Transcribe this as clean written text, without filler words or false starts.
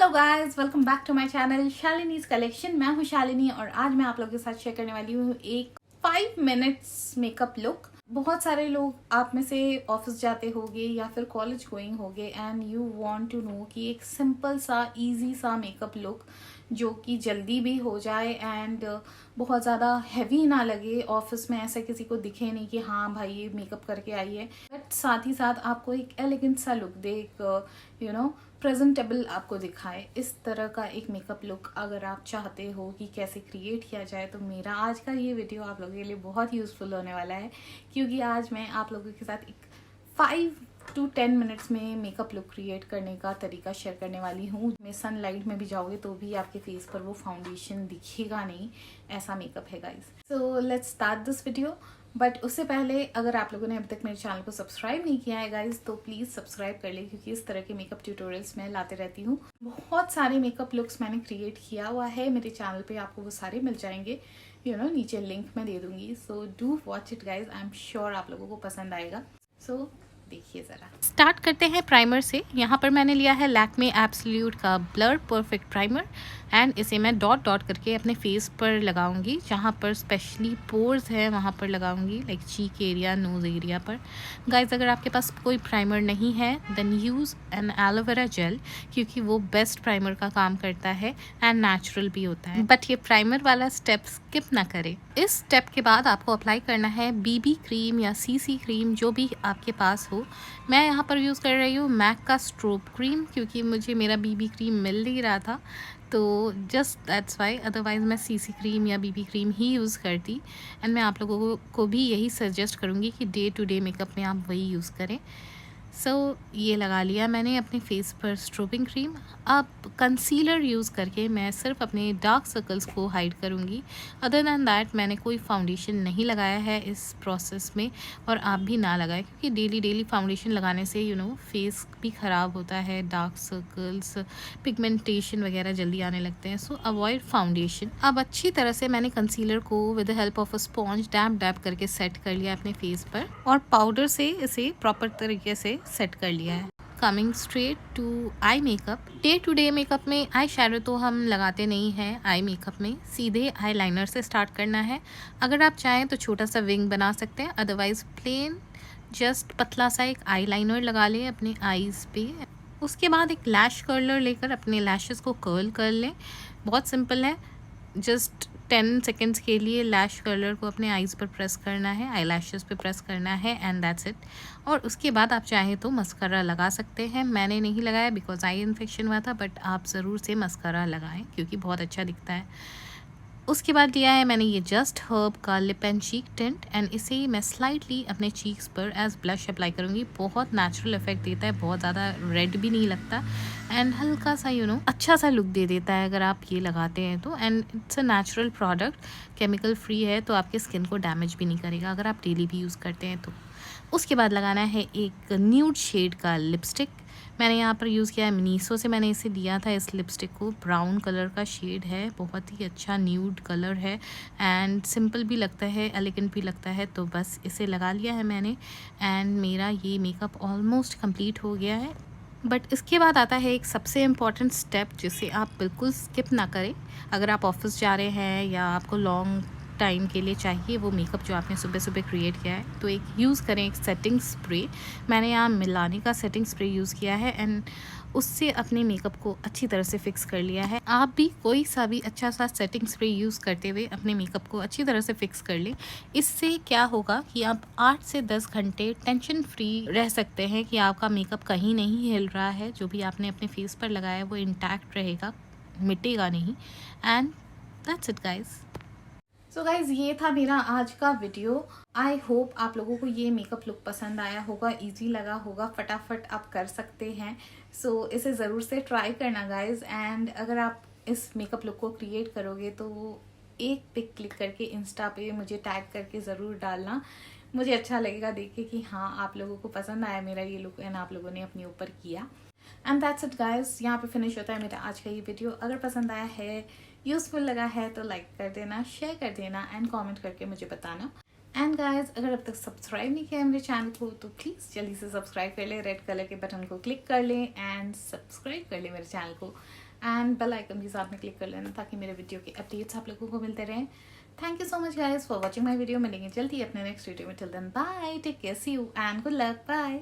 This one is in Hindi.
Hello guys, welcome back to my channel Shalini's collection. मैं हूँ शालिनी और आज मैं आप लोगों के साथ शेयर करने वाली हूँ एक 5 मिनट्स मेकअप लुक। बहुत सारे लोग आप में से ऑफिस जाते होंगे या फिर कॉलेज गोइंग होंगे and you want to know कि एक सिंपल सा इजी सा मेकअप लुक जो कि जल्दी भी हो जाए एंड बहुत ज़्यादा हैवी ना लगे, ऑफिस में ऐसा किसी को दिखे नहीं कि हाँ भाई ये मेकअप करके आई है, बट साथ ही साथ आपको एक एलिगेंट सा लुक दे, एक प्रेजेंटेबल आपको दिखाए। इस तरह का एक मेकअप लुक अगर आप चाहते हो कि कैसे क्रिएट किया जाए तो मेरा आज का ये वीडियो आप लोगों के लिए बहुत यूजफुल होने वाला है, क्योंकि आज मैं आप लोगों के साथ एक 5 to 10 मिनट्स में मेकअप लुक क्रिएट करने का तरीका शेयर करने वाली हूँ। मैं सनलाइट में भी जाओगे तो भी आपके फेस पर वो फाउंडेशन दिखेगा नहीं, ऐसा मेकअप है guys. So let's start this video. But उससे पहले अगर आप लोगों ने अभी तक मेरे चैनल को सब्सक्राइब नहीं किया है गाइज तो प्लीज़ सब्सक्राइब कर ले, क्योंकि इस तरह के मेकअप ट्यूटोरियल्स मैं लाते रहती हूँ। बहुत सारे मेकअप लुक्स मैंने क्रिएट किया हुआ है मेरे चैनल पे, आपको वो सारे मिल जाएंगे। नीचे लिंक मैं दे दूंगी, so do watch it guys. I am sure आप लोगों को पसंद आएगा। सो देखिए ज़रा, स्टार्ट करते हैं प्राइमर से। यहाँ पर मैंने लिया है लैक्मे एब्सोल्यूट का ब्लर परफेक्ट प्राइमर एंड इसे मैं डॉट डॉट करके अपने फेस पर लगाऊंगी, जहाँ पर स्पेशली पोर्स है वहाँ पर लगाऊंगी, like cheek area, nose area पर। गाइज अगर आपके पास कोई प्राइमर नहीं है then use an aloe vera gel, क्योंकि वो बेस्ट प्राइमर का काम करता है एंड नेचुरल भी होता है। बट ये प्राइमर वाला स्टेप स्किप ना करें। इस स्टेप के बाद आपको अप्लाई करना है बीबी क्रीम या सीसी क्रीम, जो भी आपके पास हो। मैं यहाँ पर यूज़ कर रही हूँ मैक का स्ट्रोब क्रीम, क्योंकि मुझे मेरा बीबी क्रीम मिल नहीं रहा था, तो जस्ट दैट्स वाई। अदरवाइज़ मैं सीसी क्रीम या बीबी क्रीम ही यूज़ करती एंड मैं आप लोगों को भी यही सजेस्ट करूँगी कि डे टू डे मेकअप में आप वही यूज़ करें। सो ये लगा लिया मैंने अपने फेस पर स्ट्रोबिंग क्रीम। अब कंसीलर यूज़ करके मैं सिर्फ अपने डार्क सर्कल्स को हाइड करूँगी। अदर दैन दैट मैंने कोई फाउंडेशन नहीं लगाया है इस प्रोसेस में, और आप भी ना लगाएं, क्योंकि डेली फाउंडेशन लगाने से फेस भी ख़राब होता है, डार्क सर्कल्स, पिगमेंटेशन वगैरह जल्दी आने लगते हैं। सो अवॉइड फाउंडेशन। अब अच्छी तरह से मैंने कंसीलर को with the help of a sponge dab dab करके सेट कर लिया अपने फेस पर, और पाउडर से इसे प्रॉपर तरीके से सेट कर लिया है। Coming straight to eye makeup. Day to day makeup में आई शैडो तो हम लगाते नहीं हैं। आई मेकअप में सीधे आई लाइनर से स्टार्ट करना है। अगर आप चाहें तो छोटा सा विंग बना सकते हैं, अदरवाइज प्लेन जस्ट पतला सा एक आई लाइनर लगा लें अपने आईज पे। उसके बाद एक लैश कर्लर लेकर अपने लैशेस को कर्ल कर लें। बहुत सिंपल है, जस्ट 10 सेकेंड्स के लिए लैश कर्लर को अपने आईज़ पर प्रेस करना है, आई लैशेस पे प्रेस करना है एंड दैट्स इट। और उसके बाद आप चाहें तो मस्कारा लगा सकते हैं। मैंने नहीं लगाया बिकॉज आई इन्फेक्शन हुआ था, बट आप ज़रूर से मस्कारा लगाएं क्योंकि बहुत अच्छा दिखता है। उसके बाद लिया है मैंने ये जस्ट हर्ब का lip and cheek tint and इसे मैं स्लाइटली अपने चीक्स पर एज ब्लश अप्लाई करूँगी। बहुत नेचुरल इफेक्ट देता है, बहुत ज़्यादा रेड भी नहीं लगता एंड हल्का सा अच्छा सा लुक दे देता है अगर आप ये लगाते हैं तो। And it's a natural product, chemical free है, तो आपके स्किन को डैमेज भी नहीं करेगा अगर आप डेली भी यूज़ करते हैं तो। उसके बाद लगाना है एक न्यूड शेड का लिपस्टिक। मैंने यहाँ पर यूज़ किया है मीशो से, मैंने इसे लिया था इस लिपस्टिक को। ब्राउन कलर का शेड है, बहुत ही अच्छा न्यूड कलर है एंड सिंपल भी लगता है, एलिगेंट भी लगता है, तो बस इसे लगा लिया है मैंने एंड मेरा ये मेकअप ऑलमोस्ट कंप्लीट हो गया है। बट इसके बाद आता है एक सबसे इम्पॉर्टेंट स्टेप जिसे आप बिल्कुल स्किप ना करें। अगर आप ऑफिस जा रहे हैं या आपको लॉन्ग टाइम के लिए चाहिए वो मेकअप जो आपने सुबह सुबह क्रिएट किया है, तो एक यूज़ करें एक सेटिंग स्प्रे। मैंने यहाँ मिलाने का सेटिंग स्प्रे यूज़ किया है एंड उससे अपने मेकअप को अच्छी तरह से फिक्स कर लिया है। आप भी कोई सा भी अच्छा सा सेटिंग स्प्रे यूज़ करते हुए अपने मेकअप को अच्छी तरह से फिक्स कर लें। इससे क्या होगा कि आप 8 से 10 घंटे टेंशन फ्री रह सकते हैं कि आपका मेकअप कहीं नहीं हिल रहा है, जो भी आपने अपने फेस पर लगाया है वो इंटैक्ट रहेगा, मिटेगा नहीं। And that's it guys. So guys ये था मेरा आज का वीडियो। आई होप आप लोगों को ये मेकअप लुक पसंद आया होगा, इजी लगा होगा, फटाफट आप कर सकते हैं। सो इसे ज़रूर से ट्राई करना गाइज। एंड अगर आप इस मेकअप लुक को क्रिएट करोगे तो एक पिक क्लिक करके इंस्टा पे मुझे टैग करके ज़रूर डालना। मुझे अच्छा लगेगा देख के कि हाँ आप लोगों को पसंद आया मेरा ये लुक एंड आप लोगों ने अपने ऊपर किया। एंड दैट्स इट गाइज, यहाँ पे फिनिश होता है मेरा आज का ये वीडियो। अगर पसंद आया है, यूज़फुल लगा है तो लाइक कर देना, शेयर कर देना एंड कमेंट करके मुझे बताना। एंड गाइज अगर अब तक सब्सक्राइब नहीं किया है मेरे चैनल को तो प्लीज़ जल्दी से सब्सक्राइब कर ले, रेड कलर के बटन को क्लिक कर लें एंड सब्सक्राइब कर ले मेरे चैनल को। एंड बेल आइकन भी साथ में क्लिक कर लेना ताकि मेरे वीडियो के अपडेट्स आप लोगों को मिलते रहें। Thank you so much guys for watching my video. मिलेंगे जल्दी अपने नेक्स्ट वीडियो में। Till then bye, take care, see you and good luck, bye.